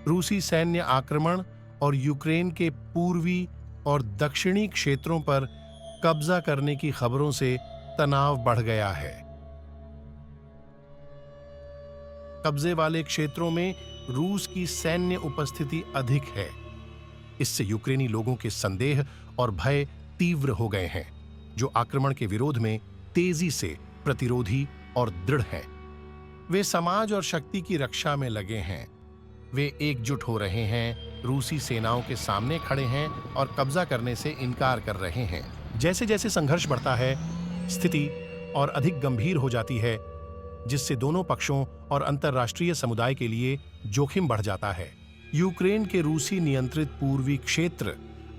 रूसी सैन्य आक्रमण और यूक्रेन के पूर्वी और दक्षिणी क्षेत्रों पर कब्जा करने की खबरों से तनाव बढ़ गया है। कब्जे वाले क्षेत्रों में रूस की सैन्य उपस्थिति अधिक है। इससे यूक्रेनी लोगों के संदेह और भय तीव्र हो गए हैं, जो आक्रमण के विरोध में तेजी से प्रतिरोधी और दृढ़ हैं। वे समाज और शक्ति की रक्षा में लगे हैं। वे एकजुट हो रहे हैं, रूसी सेनाओं के सामने खड़े हैं और कब्जा करने से इनकार कर रहे हैं। जैसे जैसे संघर्ष बढ़ता है, स्थिति और अधिक गंभीर हो जाती है, जिससे दोनों पक्षों और अंतर्राष्ट्रीय समुदाय के लिए जोखिम बढ़ जाता है। यूक्रेन के रूसी नियंत्रित पूर्वी क्षेत्र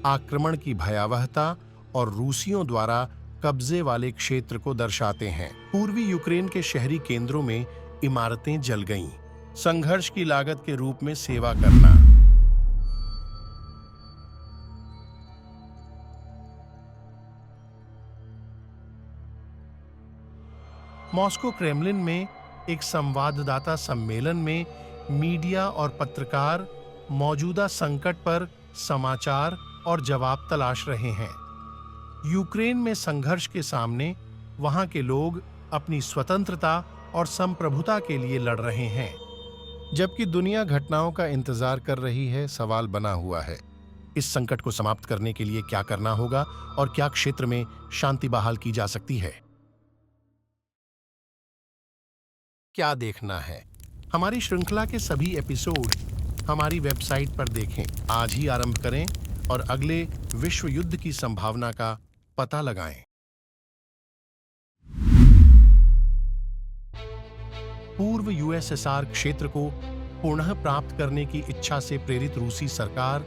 आक्रमण की भयावहता और रूसियों द्वारा कब्जे वाले क्षेत्र को दर्शाते हैं। पूर्वी यूक्रेन के शहरी केंद्रों में इमारतें जल गईं। संघर्ष की लागत के रूप में सेवा करना। मॉस्को क्रेमलिन में एक संवाददाता सम्मेलन में मीडिया और पत्रकार मौजूदा संकट पर समाचार और जवाब तलाश रहे हैं। यूक्रेन में संघर्ष के सामने वहां के लोग अपनी स्वतंत्रता और संप्रभुता के लिए लड़ रहे हैं, जबकि दुनिया घटनाओं का इंतजार कर रही है। सवाल बना हुआ है, इस संकट को समाप्त करने के लिए क्या करना होगा और क्या क्षेत्र में शांति बहाल की जा सकती है। क्या देखना है? हमारी श्रृंखला के सभी एपिसोड हमारी वेबसाइट पर देखें। आज ही आरंभ करें और अगले विश्व युद्ध की संभावना का पता लगाएं। पूर्व यूएसएसआर क्षेत्र को पुनः प्राप्त करने की इच्छा से प्रेरित रूसी सरकार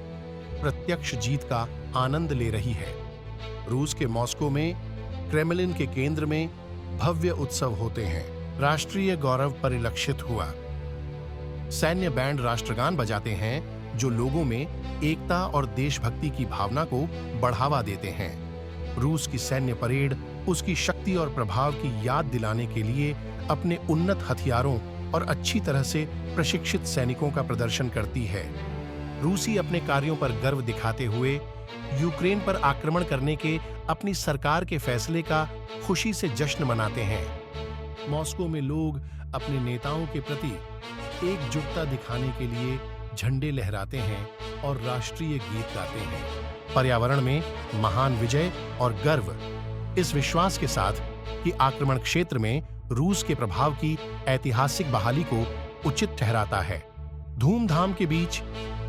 प्रत्यक्ष जीत का आनंद ले रही है। रूस के मॉस्को में क्रेमलिन के केंद्र में भव्य उत्सव होते हैं। राष्ट्रीय गौरव परिलक्षित हुआ। सैन्य बैंड राष्ट्रगान बजाते हैं, जो लोगों में एकता और देशभक्ति की भावना को बढ़ावा देते हैं। रूस की सैन्य परेड उसकी शक्ति और प्रभाव की याद दिलाने के लिए अपने उन्नत हथियारों और अच्छी तरह से प्रशिक्षित सैनिकों का प्रदर्शन करती है। रूसी अपने कार्यों पर गर्व दिखाते हुए यूक्रेन पर आक्रमण करने के अपनी सरकार के फैसले का खुशी से जश्न मनाते हैं। मॉस्को में लोग अपने नेताओं के प्रति एकजुटता दिखाने के लिए झंडे लहराते हैं और राष्ट्रीय गीत गाते हैं। पर्यावरण में महान विजय और गर्व, इस विश्वास के साथ कि आक्रमण क्षेत्र में रूस के प्रभाव की ऐतिहासिक बहाली को उचित ठहराता है। धूमधाम के बीच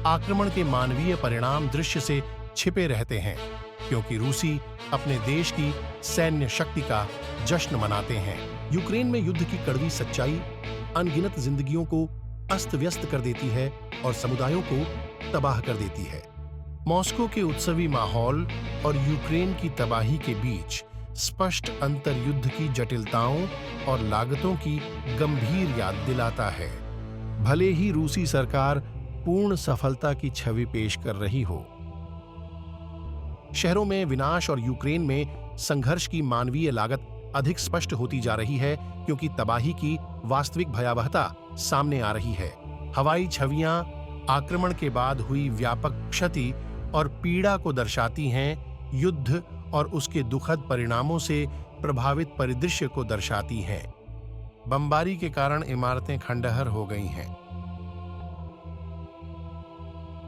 आक्रमण के मानवीय परिणाम दृश्य से छिपे रहते हैं, क्योंकि रूसी अपने देश की सैन्य शक्ति का जश्न मनाते हैं। यूक्रेन में युद्ध की कड़वी सच्चाई अनगिनत जिंदगियों को अस्त व्यस्त कर देती है और समुदायों को तबाह कर देती है। मॉस्को के उत्सवी माहौल और यूक्रेन की तबाही के बीच स्पष्ट अंतर युद्ध की जटिलताओं और लागतों की गंभीर याद दिलाता है। भले ही रूसी सरकार पूर्ण सफलता की छवि पेश कर रही हो, शहरों में विनाश और यूक्रेन में संघर्ष की मानवीय लागत अधिक स्पष्ट होती जा रही है, क्योंकि तबाही की वास्तविक भयावहता सामने आ रही है। हवाई छवियां आक्रमण के बाद हुई व्यापक क्षति और पीड़ा को दर्शाती हैं, युद्ध और उसके दुखद परिणामों से प्रभावित परिदृश्य को दर्शाती हैं। बमबारी के कारण इमारतें खंडहर हो गई हैं।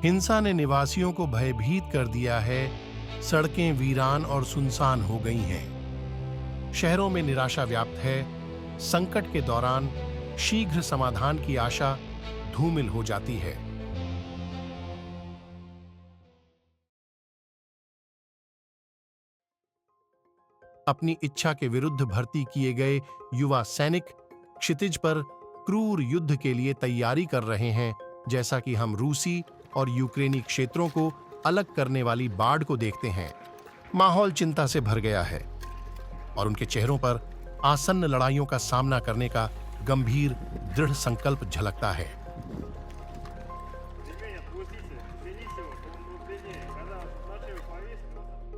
हिंसा ने निवासियों को भयभीत कर दिया है। सड़कें वीरान और सुनसान हो गई हैं। शहरों में निराशा व्याप्त है। संकट के दौरान शीघ्र समाधान की आशा धूमिल हो जाती है। अपनी इच्छा के विरुद्ध भर्ती किए गए युवा सैनिक क्षितिज पर क्रूर युद्ध के लिए तैयारी कर रहे हैं, जैसा कि हम रूसी और यूक्रेनी क्षेत्रों को अलग करने वाली बाढ़ को देखते हैं। माहौल चिंता से भर गया है और उनके चेहरों पर आसन्न लड़ाइयों का सामना करने का गंभीर दृढ़ संकल्प झलकता है।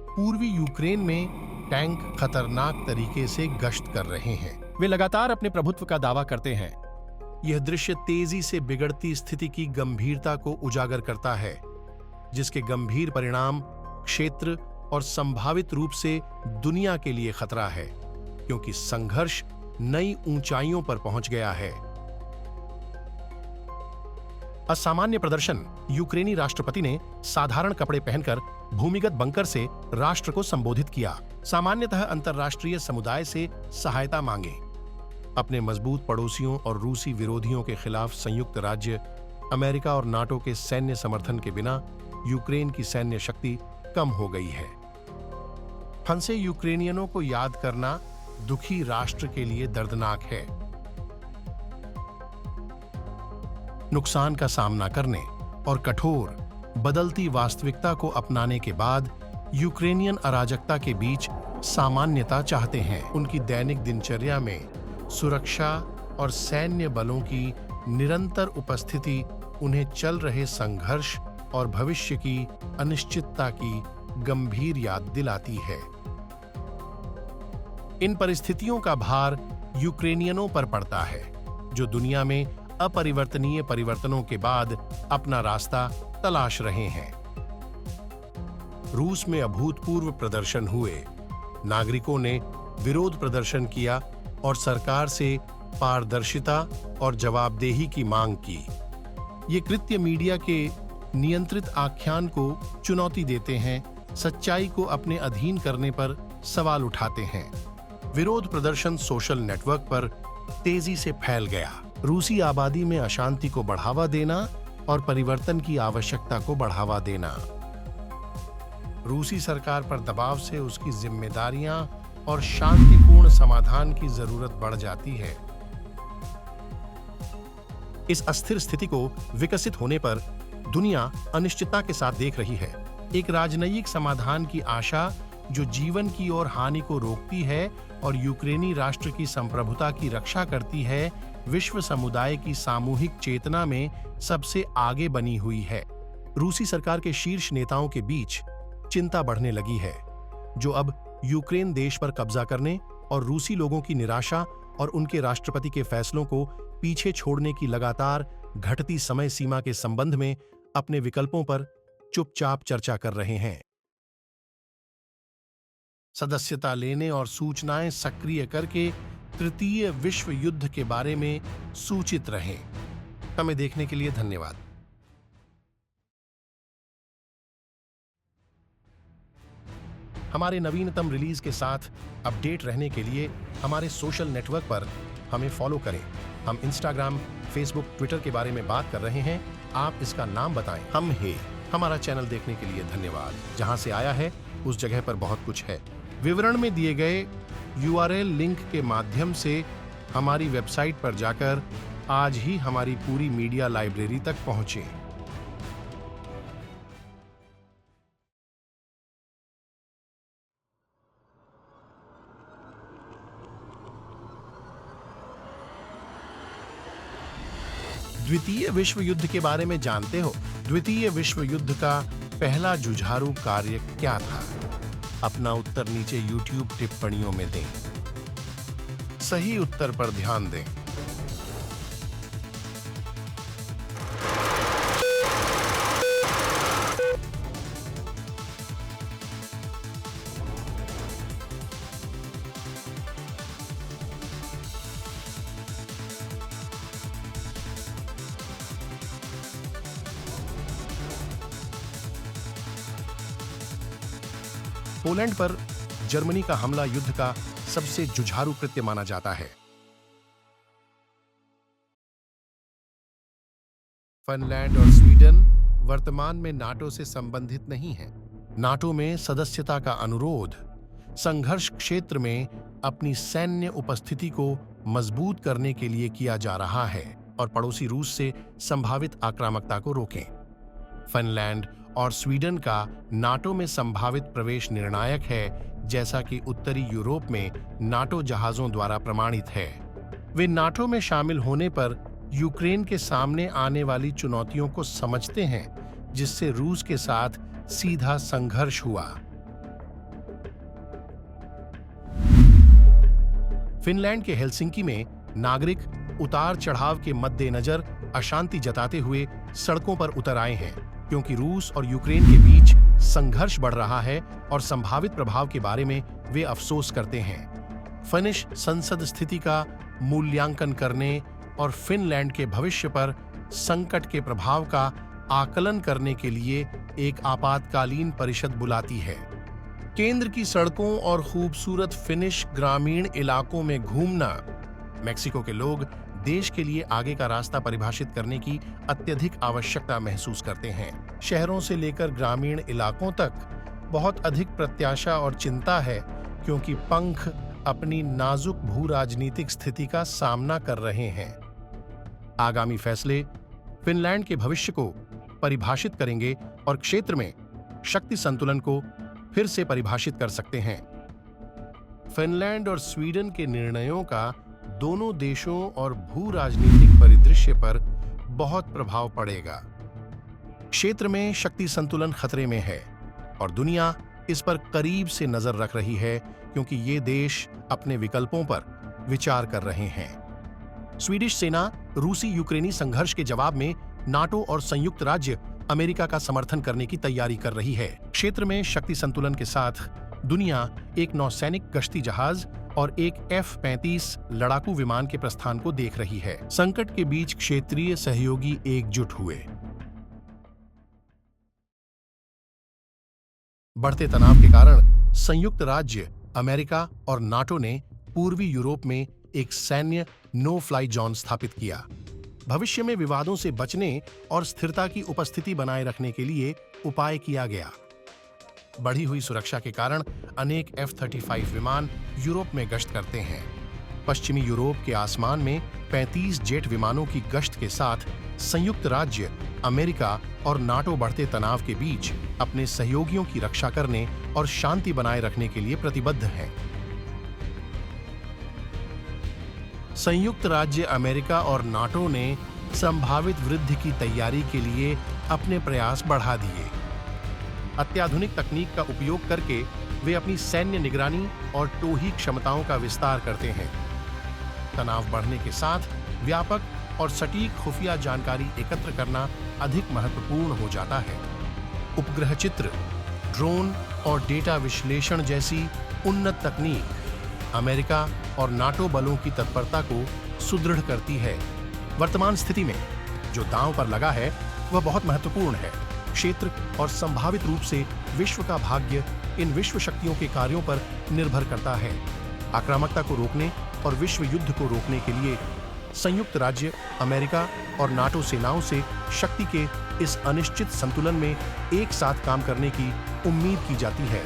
पूर्वी यूक्रेन में टैंक खतरनाक तरीके से गश्त कर रहे हैं। वे लगातार अपने प्रभुत्व का दावा करते हैं, यह दृश्य तेजी से बिगड़ती स्थिति की गंभीरता को उजागर करता है, जिसके गंभीर परिणाम क्षेत्र और संभावित रूप से दुनिया के लिए खतरा है, क्योंकि संघर्ष नई ऊंचाइयों पर पहुंच गया है। असामान्य प्रदर्शन। यूक्रेनी राष्ट्रपति ने साधारण कपड़े पहनकर भूमिगत बंकर से राष्ट्र को संबोधित किया। सामान्यतः अंतर्राष्ट्रीय समुदाय से सहायता मांगे। अपने मजबूत पड़ोसियों और रूसी विरोधियों के खिलाफ संयुक्त राज्य अमेरिका और नाटो के सैन्य समर्थन के बिना यूक्रेन की सैन्य शक्ति कम हो गई है। फंसे यूक्रेनियनों को याद करना दुखी राष्ट्र के लिए दर्दनाक है। नुकसान का सामना करने और कठोर बदलती वास्तविकता को अपनाने के बाद यूक्रेनियन अराजकता के बीच सामान्यता चाहते हैं। उनकी दैनिक दिनचर्या में सुरक्षा और सैन्य बलों की निरंतर उपस्थिति उन्हें चल रहे संघर्ष और भविष्य की अनिश्चितता की गंभीर याद दिलाती है। इन परिस्थितियों का भार यूक्रेनियनों पर पड़ता है, जो दुनिया में अपरिवर्तनीय परिवर्तनों के बाद अपना रास्ता तलाश रहे हैं। रूस में अभूतपूर्व प्रदर्शन हुए। नागरिकों ने विरोध प्रदर्शन किया और सरकार से पारदर्शिता और जवाबदेही की मांग की। ये कृत्य मीडिया के नियंत्रित आख्यान को चुनौती देते हैं, सच्चाई को अपने अधीन करने पर सवाल उठाते हैं। विरोध प्रदर्शन सोशल नेटवर्क पर तेजी से फैल गया। रूसी आबादी में अशांति को बढ़ावा देना और परिवर्तन की आवश्यकता को बढ़ावा देना। रूसी सरकार पर दबाव से उसकी जिम्मेदारियां और शांतिपूर्ण समाधान की जरूरत बढ़ जाती है। इस अस्थिर स्थिति को विकसित होने पर दुनिया अनिश्चितता के साथ देख रही है। एक राजनयिक समाधान की आशा जो जीवन की और हानि को रोकती है और यूक्रेनी राष्ट्र की संप्रभुता की रक्षा करती है, विश्व समुदाय की सामूहिक चेतना में सबसे आगे बनी हुई है। रूसी सरकार के शीर्ष नेताओं के बीच चिंता बढ़ने लगी है, जो अब यूक्रेन देश पर कब्जा करने और रूसी लोगों की निराशा और उनके राष्ट्रपति के फैसलों को पीछे छोड़ने की लगातार घटती समय सीमा के संबंध में अपने विकल्पों पर चुपचाप चर्चा कर रहे हैं। सदस्यता लेने और सूचनाएं सक्रिय करके तृतीय विश्व युद्ध के बारे में सूचित रहें। हमें देखने के लिए धन्यवाद। हमारे नवीनतम रिलीज के साथ अपडेट रहने के लिए हमारे सोशल नेटवर्क पर हमें फॉलो करें। हम इंस्टाग्राम, फेसबुक, ट्विटर के बारे में बात कर रहे हैं। आप इसका नाम बताएं। हम हैं। हमारा चैनल देखने के लिए धन्यवाद। जहां से आया है उस जगह पर बहुत कुछ है। विवरण में दिए गए URL लिंक के माध्यम से हमारी वेबसाइट पर जाकर आज ही हमारी पूरी मीडिया लाइब्रेरी तक पहुंचें। द्वितीय विश्व युद्ध के बारे में जानते हो? द्वितीय विश्व युद्ध का पहला जुझारू कार्य क्या था? अपना उत्तर नीचे YouTube टिप्पणियों में दें। सही उत्तर पर ध्यान दें। पोलैंड पर जर्मनी का हमला युद्ध का सबसे जुझारू कृत्य माना जाता है। फिनलैंड और स्वीडन वर्तमान में नाटो से संबंधित नहीं हैं। नाटो में सदस्यता का अनुरोध संघर्ष क्षेत्र में अपनी सैन्य उपस्थिति को मजबूत करने के लिए किया जा रहा है और पड़ोसी रूस से संभावित आक्रामकता को रोकें। फिनलैंड और स्वीडन का नाटो में संभावित प्रवेश निर्णायक है, जैसा कि उत्तरी यूरोप में नाटो जहाजों द्वारा प्रमाणित है। वे नाटो में शामिल होने पर यूक्रेन के सामने आने वाली चुनौतियों को समझते हैं, जिससे रूस के साथ सीधा संघर्ष हुआ। फिनलैंड के हेलसिंकी में नागरिक उतार चढ़ाव के मद्देनजर अशांति जताते हुए सड़कों पर उतर आए हैं, क्योंकि रूस और यूक्रेन के बीच संघर्ष बढ़ रहा है और संभावित प्रभाव के बारे में वे अफसोस करते हैं। फिनिश संसद स्थिति का मूल्यांकन करने और फिनलैंड के भविष्य पर संकट के प्रभाव का आकलन करने के लिए एक आपातकालीन परिषद बुलाती है। केंद्र की सड़कों और खूबसूरत फिनिश ग्रामीण इलाकों में घूमना मेक्सिको के लोग देश के लिए आगे का रास्ता परिभाषित करने की अत्यधिक आवश्यकता महसूस करते हैं। शहरों से लेकर ग्रामीण इलाकों तक बहुत अधिक प्रत्याशा और चिंता है, क्योंकि पंख अपनी नाजुक भू राजनीतिक स्थिति का सामना कर रहे हैं। आगामी फैसले फिनलैंड के भविष्य को परिभाषित करेंगे और क्षेत्र में शक्ति संतुलन को फिर से परिभाषित कर सकते हैं। फिनलैंड और स्वीडन के निर्णयों का दोनों देशों और भू राजनीतिक परिदृश्य पर बहुत प्रभाव पड़ेगा। क्षेत्र में शक्ति संतुलन खतरे में है और दुनिया इस पर करीब से नजर रख रही है, क्योंकि ये देश अपने विकल्पों पर विचार कर रहे हैं। स्वीडिश सेना रूसी यूक्रेनी संघर्ष के जवाब में नाटो और संयुक्त राज्य अमेरिका का समर्थन करने की तैयारी कर रही है। क्षेत्र में शक्ति संतुलन के साथ दुनिया एक नौसैनिक गश्ती जहाज और एक F-35 लड़ाकू विमान के प्रस्थान को देख रही है। संकट के बीच क्षेत्रीय सहयोगी एकजुट हुए। बढ़ते तनाव के कारण संयुक्त राज्य अमेरिका और नाटो ने पूर्वी यूरोप में एक सैन्य नो फ्लाई जोन स्थापित किया। भविष्य में विवादों से बचने और स्थिरता की उपस्थिति बनाए रखने के लिए उपाय किया गया। बढ़ी हुई सुरक्षा के कारण अनेक F-35 विमान यूरोप में गश्त करते हैं। पश्चिमी यूरोप के आसमान में 35 जेट विमानों की गश्त के साथ संयुक्त राज्य अमेरिका और नाटो बढ़ते तनाव के बीच अपने सहयोगियों की रक्षा करने और शांति बनाए रखने के लिए प्रतिबद्ध हैं। संयुक्त राज्य अमेरिका और नाटो ने संभावित वृद्धि की तैयारी के लिए अपने प्रयास बढ़ा दिए। अत्याधुनिक तकनीक का उपयोग करके वे अपनी सैन्य निगरानी और टोही क्षमताओं का विस्तार करते हैं। तनाव बढ़ने के साथ व्यापक और सटीक खुफिया जानकारी एकत्र करना अधिक महत्वपूर्ण हो जाता है। उपग्रह चित्र, ड्रोन और डेटा विश्लेषण जैसी उन्नत तकनीक अमेरिका और नाटो बलों की तत्परता को सुदृढ़ करती है। वर्तमान स्थिति में जो दांव पर लगा है वह बहुत महत्वपूर्ण है। क्षेत्र और संभावित रूप से विश्व का भाग्य इन विश्व शक्तियों के कार्यों पर निर्भर करता है। आक्रामकता को रोकने और विश्व युद्ध को रोकने के लिए संयुक्त राज्य अमेरिका और नाटो सेनाओं से शक्ति के इस अनिश्चित संतुलन में एक साथ काम करने की उम्मीद की जाती है।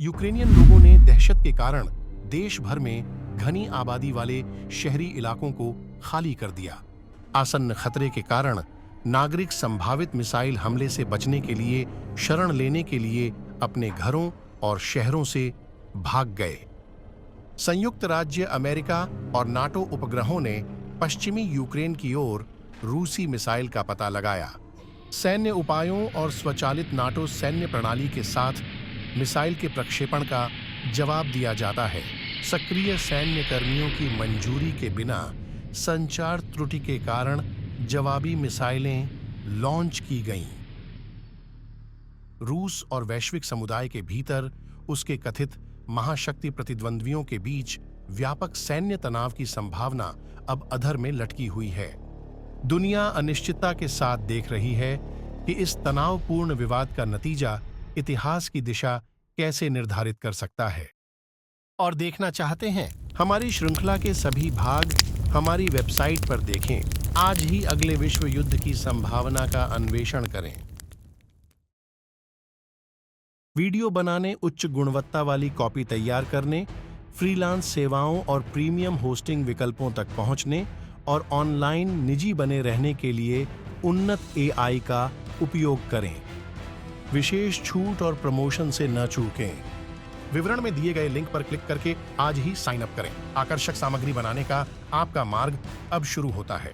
यूक्रेनियन लोगों ने दहशत के कारण देश भर में घनी आबादी वाले शहरी इलाकों को खाली कर दिया। आसन्न खतरे के कारण नागरिक संभावित मिसाइल हमले से बचने के लिए शरण लेने के लिए अपने घरों और शहरों से भाग गए। संयुक्त राज्य अमेरिका और नाटो उपग्रहों ने पश्चिमी यूक्रेन की ओर रूसी मिसाइल का पता लगाया। सैन्य उपायों और स्वचालित नाटो सैन्य प्रणाली के साथ मिसाइल के प्रक्षेपण का जवाब दिया जाता है। सक्रिय सैन्य कर्मियों की मंजूरी के बिना संचार त्रुटि के कारण जवाबी मिसाइलें लॉन्च की गईं। रूस और वैश्विक समुदाय के भीतर उसके कथित महाशक्ति प्रतिद्वंद्वियों के बीच व्यापक सैन्य तनाव की संभावना अब अधर में लटकी हुई है। दुनिया अनिश्चितता के साथ देख रही है कि इस तनावपूर्ण विवाद का नतीजा इतिहास की दिशा कैसे निर्धारित कर सकता है। और देखना चाहते हैं हमारी श्रृंखला के सभी भाग हमारी वेबसाइट पर देखें। आज ही अगले विश्व युद्ध की संभावना का अन्वेषण करें। वीडियो बनाने, उच्च गुणवत्ता वाली कॉपी तैयार करने, फ्रीलांस सेवाओं और प्रीमियम होस्टिंग विकल्पों तक पहुंचने और ऑनलाइन निजी बने रहने के लिए उन्नत AI का उपयोग करें। विशेष छूट और प्रमोशन से न चूकें। विवरण में दिए गए लिंक पर क्लिक करके आज ही साइन अप करें। आकर्षक सामग्री बनाने का आपका मार्ग अब शुरू होता है।